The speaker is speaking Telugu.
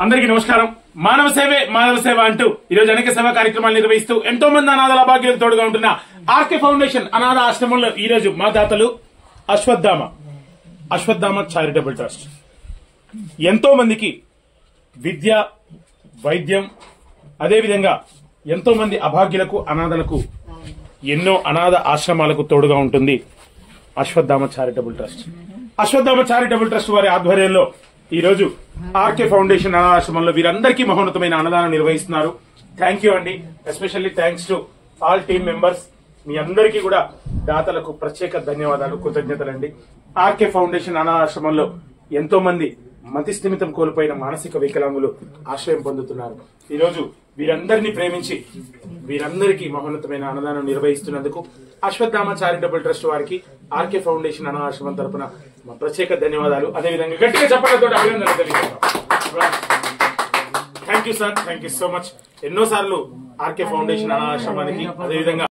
అందరికీ నమస్కారం. మానవ సేవే మానవ సేవ అంటూ ఈరోజు అనేక సేవా కార్యక్రమాలు నిర్వహిస్తూ ఎంతో మంది అనాథల భాగ్యులకు తోడుగా ఉంటున్న ఆర్కే ఫౌండేషన్ అనాథ ఆశ్రమంలో ఈ రోజు మా దాతలు అశ్వత్థామ చారిటబుల్ ట్రస్ట్ ఎంతో మందికి విద్య, వైద్యం, అదేవిధంగా ఎంతో మంది అభాగ్యులకు, అనాథలకు ఎన్నో అనాథ ఆశ్రమాలకు తోడుగా ఉంటుంది Ashwatthama charitable trust. Ashwatthama charitable trust వారి ఆధ్వర్యంలో ఈ రోజు ఆర్కే ఫౌండేషన్ అనాథాశ్రమంలో వీరందరికీ మహోన్నతమైన అన్నదానం నిర్వహిస్తున్నారు. థ్యాంక్ యూ అండి. Especially thanks to all team members. మీ అందరికీ కూడా దాతలకు ప్రత్యేక ధన్యవాదాలు, కృతజ్ఞతలండి. ఆర్కే ఫౌండేషన్ అనాథాశ్రమంలో ఎంతో మంది మతి స్థిమితం కోల్పోయిన మానసిక వికలాంగులు ఆశ్రయం పొందుతున్నారు. ఈ రోజు వీరందరినీ ప్రేమించి వీరందరికీ మహోన్నతమైన అన్నదానం నిర్వహిస్తున్నందుకు అశ్వత్థామ చారిటబుల్ ట్రస్ట్ వారికి ఆర్కే ఫౌండేషన్ అనాథాశ్రమం తరపున మా ప్రత్యేక ధన్యవాదాలు. అదేవిధంగా గట్టిగా చెప్పడంతో అభినందనలు తెలియజేస్తాం. Thank you sir, thank you so much. ఎన్నోసార్లు ఆర్కే ఫౌండేషన్ అనాథాశ్రమానికి అదేవిధంగా